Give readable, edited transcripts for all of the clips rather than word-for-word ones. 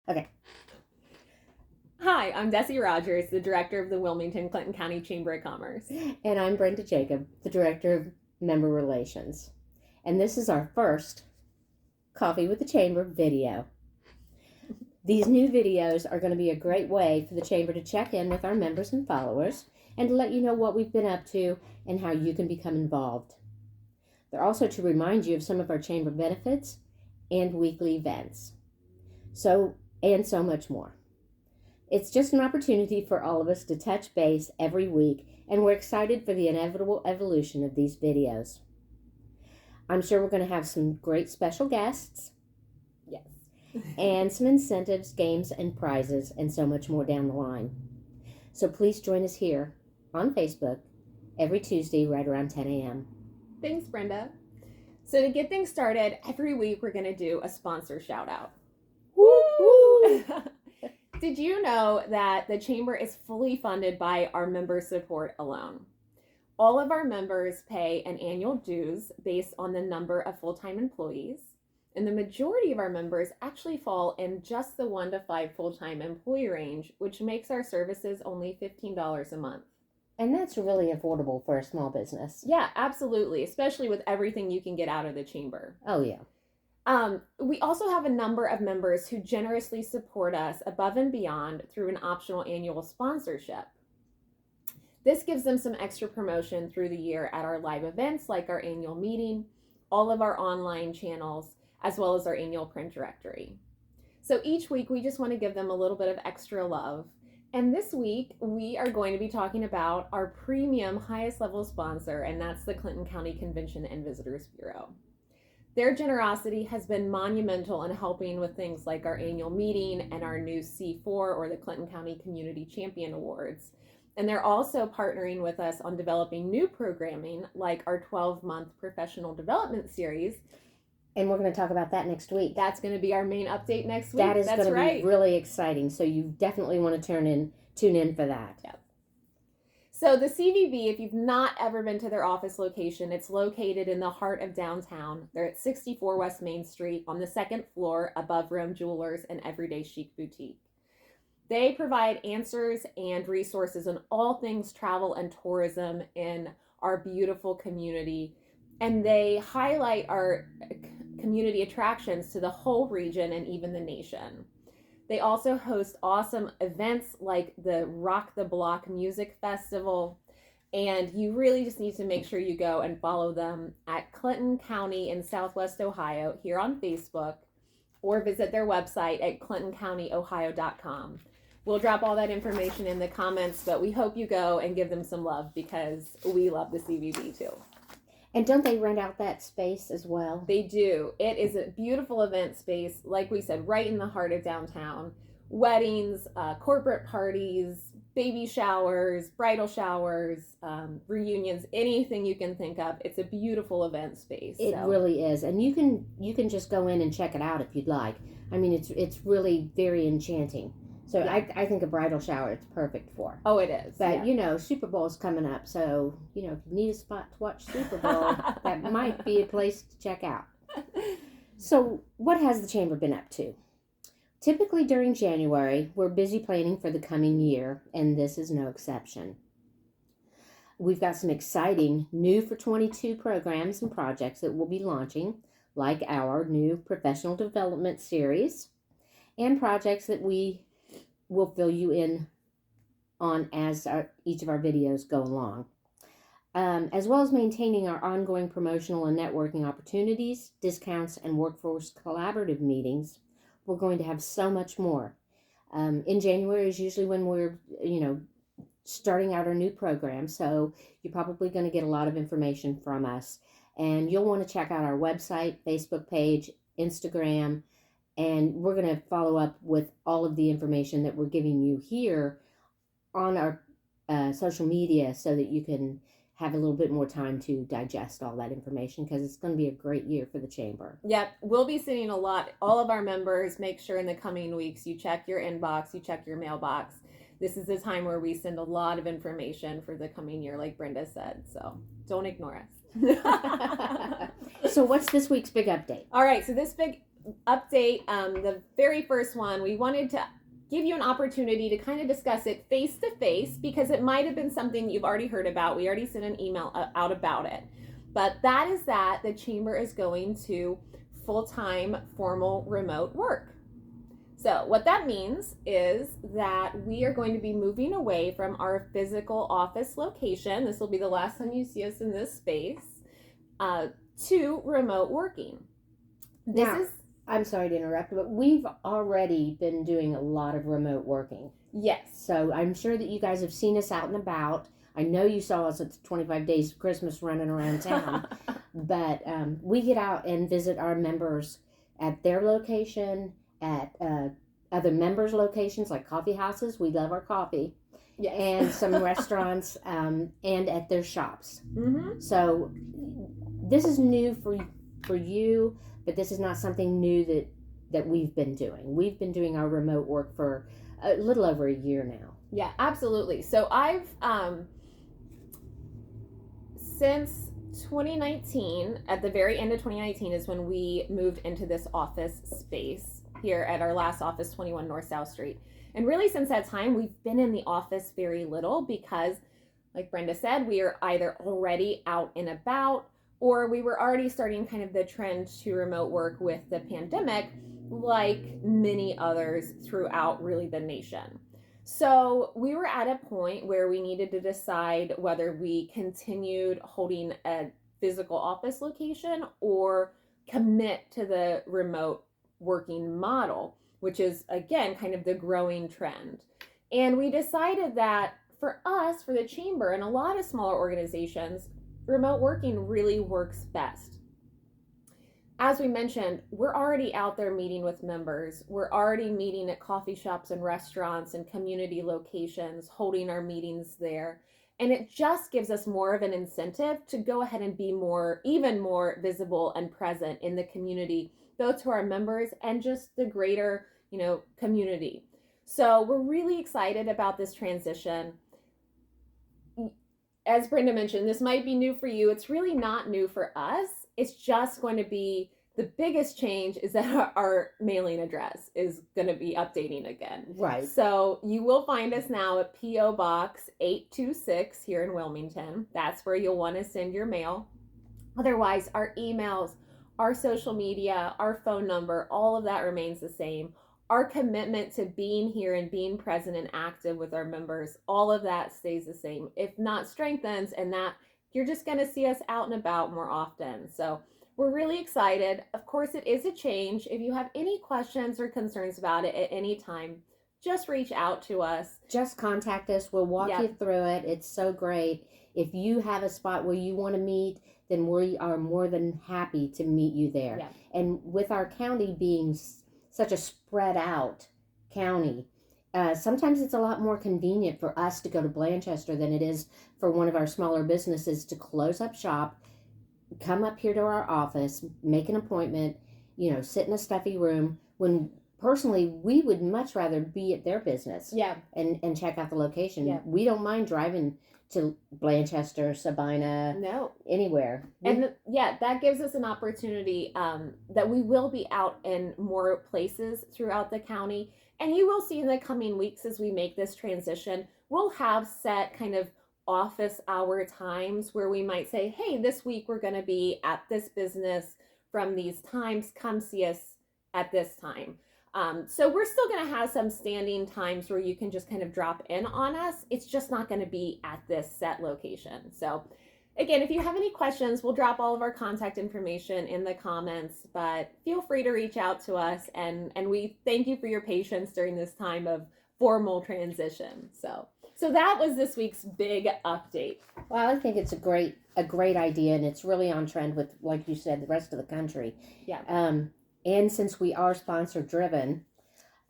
Okay. Hi, I'm Desi Rogers, the director of the Wilmington-Clinton County Chamber of Commerce. And I'm Brenda Jacob, the director of member relations. And this is our first Coffee with the Chamber video. These new videos are going to be a great way for the Chamber to check in with our members and followers and to let you know what we've been up to and how you can become involved. They're also to remind you of some of our Chamber benefits and weekly events. So much more. It's just an opportunity for all of us to touch base every week, and we're excited for the inevitable evolution of these videos. I'm sure we're going to have some great special guests. Yes. And some incentives, games, and prizes, and so much more down the line. So please join us here on Facebook every Tuesday right around 10 a.m. Thanks, Brenda. So to get things started, every week we're going to do a sponsor shout out. Woo! Did you know that the Chamber is fully funded by our member support alone? All of our members pay an annual dues based on the number of full-time employees, and the majority of our members actually fall in just the 1 to 5 full-time employee range, which makes our services only $15 a month. And that's really affordable for a small business. Yeah, absolutely, especially with everything you can get out of the Chamber. Oh, yeah. We also have a number of members who generously support us above and beyond through an optional annual sponsorship. This gives them some extra promotion through the year at our live events like our annual meeting, all of our online channels, as well as our annual print directory. So each week we just want to give them a little bit of extra love. And this week we are going to be talking about our premium highest level sponsor, and that's the Clinton County Convention and Visitors Bureau. Their generosity has been monumental in helping with things like our annual meeting and our new C4 or the Clinton County Community Champion Awards. And they're also partnering with us on developing new programming like our 12-month professional development series. And we're going to talk about that next week. That's going to be our main update next week. That is going to be really exciting. So you definitely want to tune in for that. Yep. So the CVB, if you've not ever been to their office location, it's located in the heart of downtown. They're at 64 West Main Street on the second floor above Rome Jewelers and Everyday Chic Boutique. They provide answers and resources on all things travel and tourism in our beautiful community. And they highlight our community attractions to the whole region and even the nation. They also host awesome events like the Rock the Block Music Festival, and you really just need to make sure you go and follow them at Clinton County in Southwest Ohio here on Facebook, or visit their website at clintoncountyohio.com. We'll drop all that information in the comments, but we hope you go and give them some love because we love the CVB too. And don't they rent out that space as well? They do. It is a beautiful event space, like we said, right in the heart of downtown. Weddings, corporate parties, baby showers, bridal showers, reunions, anything you can think of. It's a beautiful event space. It really is. And you can just go in and check it out if you'd like. I mean, it's really very enchanting. So yeah. I think a bridal shower it's perfect for. Oh, it is. But, Super Bowl's coming up. So, if you need a spot to watch Super Bowl, that might be a place to check out. So, what has the Chamber been up to? Typically during January, we're busy planning for the coming year, and this is no exception. We've got some exciting new for 22 programs and projects that we'll be launching, like our new professional development series, and projects that we will fill you in on as each of our videos go along. As well as maintaining our ongoing promotional and networking opportunities, discounts, and workforce collaborative meetings, we're going to have so much more. In January is usually when we're, starting out our new program, so you're probably going to get a lot of information from us. And you'll want to check out our website, Facebook page, Instagram, and we're going to follow up with all of the information that we're giving you here on our social media so that you can have a little bit more time to digest all that information because it's going to be a great year for the Chamber. Yep, we'll be seeing a lot. All of our members, make sure in the coming weeks you check your inbox, you check your mailbox. This is the time where we send a lot of information for the coming year, like Brenda said, so don't ignore us. So what's this week's big update? All right, so this update, the very first one, we wanted to give you an opportunity to kind of discuss it face to face because it might have been something you've already heard about. We already sent an email out about it. But that is that the chamber is going to full-time formal remote work. So what that means is that we are going to be moving away from our physical office location. This will be the last time you see us in this space, to remote working. I'm sorry to interrupt, but we've already been doing a lot of remote working. Yes. So I'm sure that you guys have seen us out and about. I know you saw us at the 25 Days of Christmas running around town, but we get out and visit our members at their location, at other members' locations like coffee houses. We love our coffee. Yes. And some restaurants and at their shops. Mm-hmm. So this is new for you, but this is not something new that we've been doing. We've been doing our remote work for a little over a year now. Yeah, absolutely. So I've since 2019, at the very end of 2019 is when we moved into this office space here at our last office, 21 North South Street. And really since that time, we've been in the office very little because, like Brenda said, we are either already out and about or we were already starting kind of the trend to remote work with the pandemic, like many others throughout really the nation. So we were at a point where we needed to decide whether we continued holding a physical office location or commit to the remote working model, which is, again, kind of the growing trend. And we decided that for us, for the chamber and a lot of smaller organizations, remote working really works best. As we mentioned, we're already out there meeting with members. We're already meeting at coffee shops and restaurants and community locations, holding our meetings there. And it just gives us more of an incentive to go ahead and be even more visible and present in the community, both to our members and just the greater, community. So we're really excited about this transition. As Brenda mentioned, this might be new for you. It's really not new for us. It's just going to be, the biggest change is that our mailing address is going to be updating again. Right. So you will find us now at P.O. Box 826 here in Wilmington. That's where you'll want to send your mail. Otherwise, our emails, our social media, our phone number, all of that remains the same. Our commitment to being here and being present and active with our members, all of that stays the same, if not strengthens, and that you're just going to see us out and about more often. So we're really excited. Of course, it is a change. If you have any questions or concerns about it at any time, just reach out to us. Just contact us. We'll walk you through it. It's so great. If you have a spot where you want to meet, then we are more than happy to meet you there. Yeah. And with our county being such a spread out county, sometimes it's a lot more convenient for us to go to Blanchester than it is for one of our smaller businesses to close up shop, come up here to our office, make an appointment, sit in a stuffy room, when personally we would much rather be at their business and check out the location. Yeah. We don't mind driving to Blanchester, Sabina, anywhere. And that gives us an opportunity that we will be out in more places throughout the county. And you will see in the coming weeks as we make this transition, we'll have set kind of office hour times where we might say, hey, this week we're going to be at this business from these times. Come see us at this time. So we're still going to have some standing times where you can just kind of drop in on us. It's just not going to be at this set location. So again, if you have any questions, we'll drop all of our contact information in the comments, but feel free to reach out to us. And we thank you for your patience during this time of formal transition. So that was this week's big update. Well, I think it's a great idea, and it's really on trend with, like you said, the rest of the country. Yeah. And since we are sponsor driven,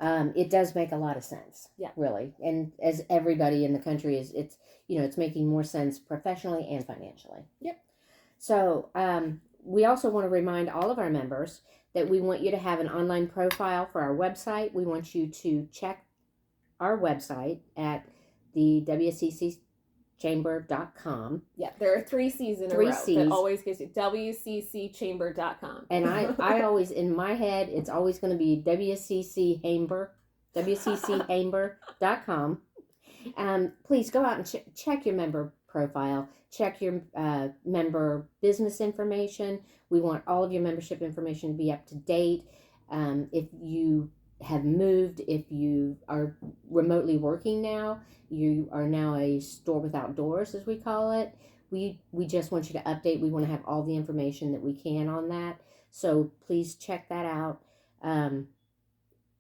it does make a lot of sense. Yeah. Really. And as everybody in the country it's making more sense professionally and financially. Yep. So we also want to remind all of our members that we want you to have an online profile for our website. We want you to check our website at the WCC WCCChamber.com. Yeah, there are 3 C's in a row. That always gives you WCCChamber.com. And I always, in my head, it's always going to be WCCChamber.com. Please go out and check your member profile. Check your member business information. We want all of your membership information to be up to date. If you have moved, if you are remotely working now, you are now a store without doors, as we call it. We just want you to update. We want to have all the information that we can on that. So please check that out.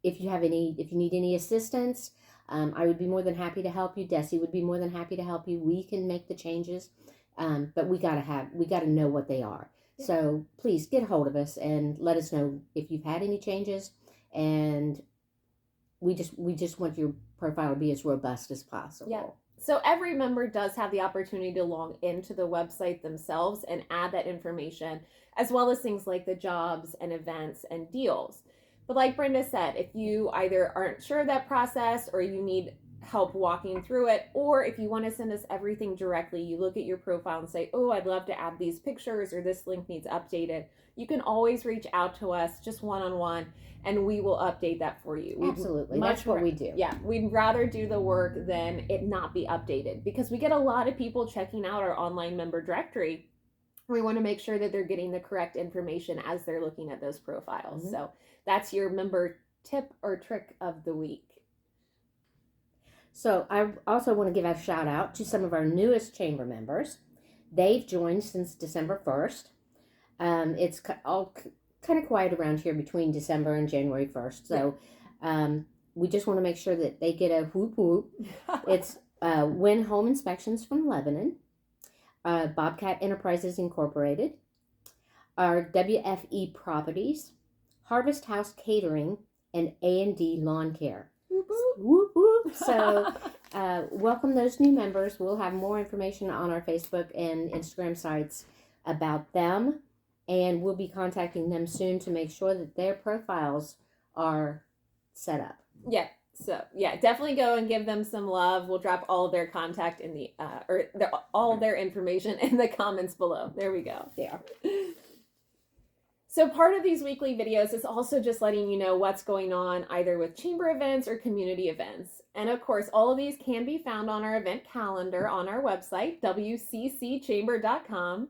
If you need any assistance, I would be more than happy to help you. Desi would be more than happy to help you. We can make the changes, but we gotta know what they are. Yeah. So please get a hold of us and let us know if you've had any changes. And we just want your profile to be as robust as possible. Yeah. So every member does have the opportunity to log into the website themselves and add that information, as well as things like the jobs and events and deals. But like Brenda said, if you either aren't sure of that process or you need help walking through it, or if you want to send us everything directly, you look at your profile and say, oh, I'd love to add these pictures or this link needs updated, you can always reach out to us just one-on-one and we will update that for you. Absolutely. That's what we do. Yeah. We'd rather do the work than it not be updated, because we get a lot of people checking out our online member directory. We want to make sure that they're getting the correct information as they're looking at those profiles. Mm-hmm. So that's your member tip or trick of the week. So I also want to give a shout out to some of our newest chamber members. They've joined since December 1st. It's all kind of quiet around here between December and January 1st. So we just want to make sure that they get a whoop whoop. It's Win Home Inspections from Lebanon, Bobcat Enterprises Incorporated, our WFE Properties, Harvest House Catering, and A&D Lawn Care. Whoop, whoop, whoop. So welcome those new members. We'll have more information on our Facebook and Instagram sites about them, and we'll be contacting them soon to make sure that their profiles are set up. Yeah. So yeah, definitely go and give them some love. We'll drop all of their contact in the all of their information in the comments below. There we go. Yeah. So part of these weekly videos is also just letting you know what's going on either with chamber events or community events. And of course, all of these can be found on our event calendar on our website, WCCChamber.com.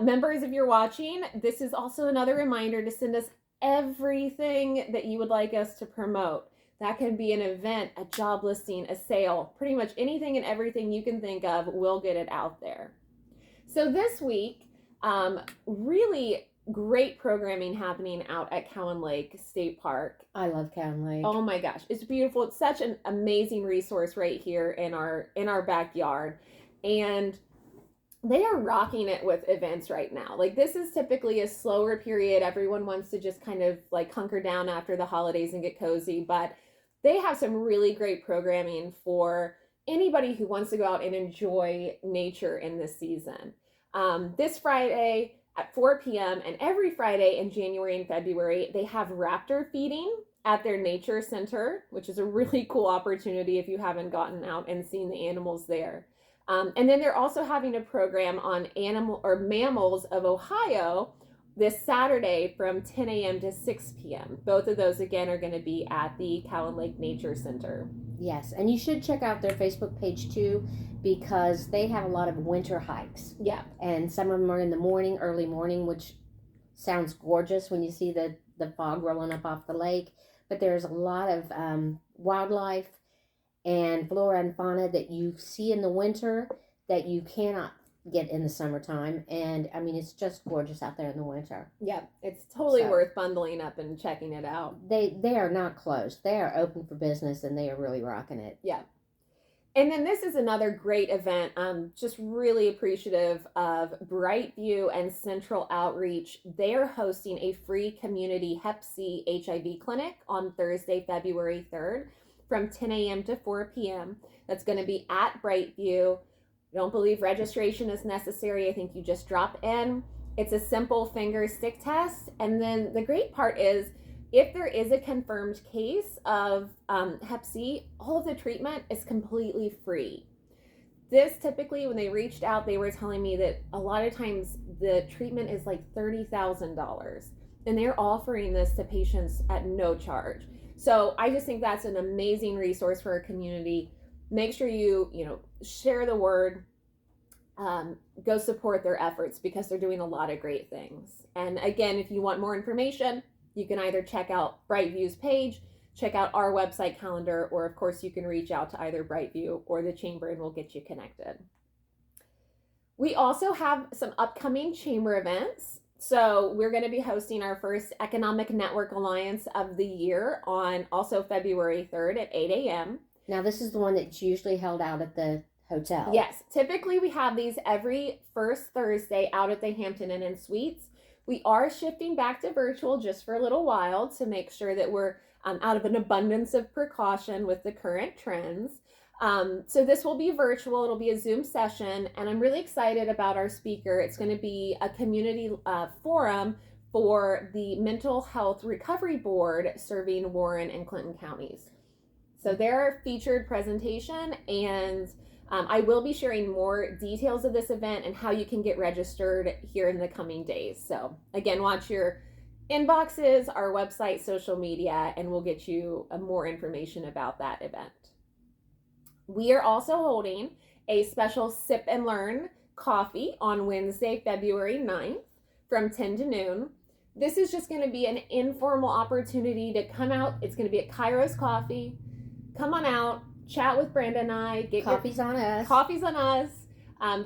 Members, if you're watching, this is also another reminder to send us everything that you would like us to promote. That can be an event, a job listing, a sale, pretty much anything and everything you can think of, we'll get it out there. So this week, really great programming happening out at Cowan Lake State Park. I love Cowan Lake. Oh my gosh, it's beautiful. It's such an amazing resource right here in our backyard. And they are rocking it with events right now. Like, this is typically a slower period. Everyone wants to just kind of like hunker down after the holidays and get cozy, but they have some really great programming for anybody who wants to go out and enjoy nature in this season. This Friday at 4 p.m. and every Friday in January and February, they have raptor feeding at their nature center, which is a really cool opportunity if you haven't gotten out and seen the animals there. And then they're also having a program on mammals of Ohio this Saturday from 10 a.m. to 6 p.m. Both of those, again, are going to be at the Cowan Lake Nature Center. Yes, and you should check out their Facebook page too, because they have a lot of winter hikes. Yeah. And some of them are in the morning, early morning, which sounds gorgeous when you see the fog rolling up off the lake. But there's a lot of wildlife and flora and fauna that you see in the winter that you cannot get in the summertime. And I mean, it's just gorgeous out there in the winter. Yeah, it's totally worth bundling up and checking it out. They are not closed. They are open for business, and they are really rocking it. Yeah. And then this is another great event. Just really appreciative of Brightview and Central Outreach. They're hosting a free community Hep C HIV clinic on Thursday, February 3rd from 10 a.m. to 4 p.m. That's going to be at Brightview. I don't believe registration is necessary. I think you just drop in. It's a simple finger stick test. And then the great part is, if there is a confirmed case of Hep C, all of the treatment is completely free. this typically, when they reached out, they were telling me that a lot of times the treatment is like $30,000, and they're offering this to patients at no charge. So I just think that's an amazing resource for our community. Make sure you share the word. Go support their efforts because they're doing a lot of great things. And again, if you want more information, you can either check out Brightview's page, check out our website calendar, or of course you can reach out to either Brightview or the Chamber and we'll get you connected. We also have some upcoming Chamber events. So we're going to be hosting our first Economic Network Alliance of the year on also February 3rd at 8 a.m. Now this is the one that's usually held out at the hotel. Yes, typically we have these every first Thursday out at the Hampton Inn and Suites. We are shifting back to virtual just for a little while to make sure that we're out of an abundance of precaution with the current trends. So this will be virtual. It'll be a Zoom session, and I'm really excited about our speaker. It's going to be a community forum for the Mental Health Recovery Board serving Warren and Clinton counties. So their featured presentation, and I will be sharing more details of this event and how you can get registered here in the coming days. So again, watch your inboxes, our website, social media, and we'll get you more information about that event. We are also holding a special Sip and Learn coffee on Wednesday, February 9th from 10 to noon. This is just going to be an informal opportunity to come out. It's going to be at Kairos Coffee. Come on out, chat with Brenda and I. Coffee's on us. Coffee's on us.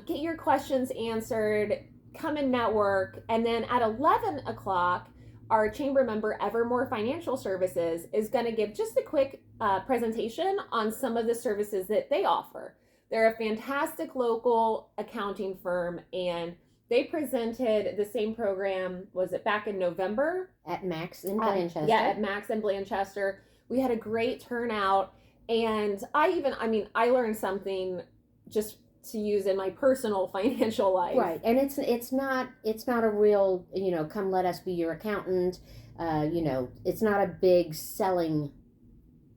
Get your questions answered. Come and network. And then at 11 o'clock, our chamber member, Evermore Financial Services, is going to give just a quick presentation on some of the services that they offer. They're a fantastic local accounting firm, and they presented the same program, was it back in November? At Max in Blanchester. Yeah, at Max in Blanchester. We had a great turnout, and I learned something just to use in my personal financial life. Right, and it's not a real, come let us be your accountant. It's not a big selling,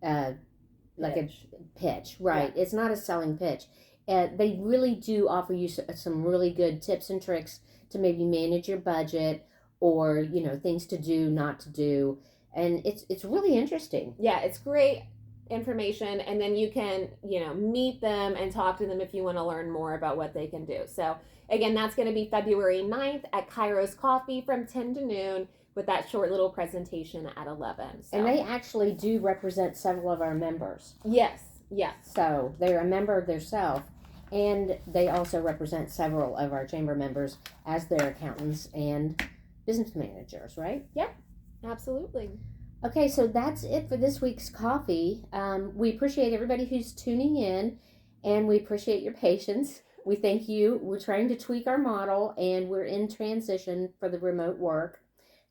like pitch. A pitch, right? Yeah. It's not a selling pitch. They really do offer you some really good tips and tricks to maybe manage your budget, or things to do, not to do, and it's really interesting. Yeah, it's great information, and then you can meet them and talk to them if you want to learn more about what they can do. So again, that's going to be February 9th at Kairos Coffee from 10 to noon with that short little presentation at 11. So. And they actually do represent several of our members. Yes. So they're a member themselves, and they also represent several of our chamber members as their accountants and business managers, right? Yep, absolutely. Okay, so that's it for this week's coffee. We appreciate everybody who's tuning in, and we appreciate your patience. We thank you. We're trying to tweak our model, and we're in transition for the remote work.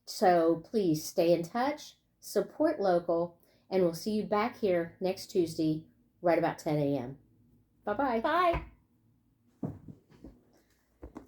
So please stay in touch, support local, and we'll see you back here next Tuesday, right about 10 a.m. Bye-bye. Bye.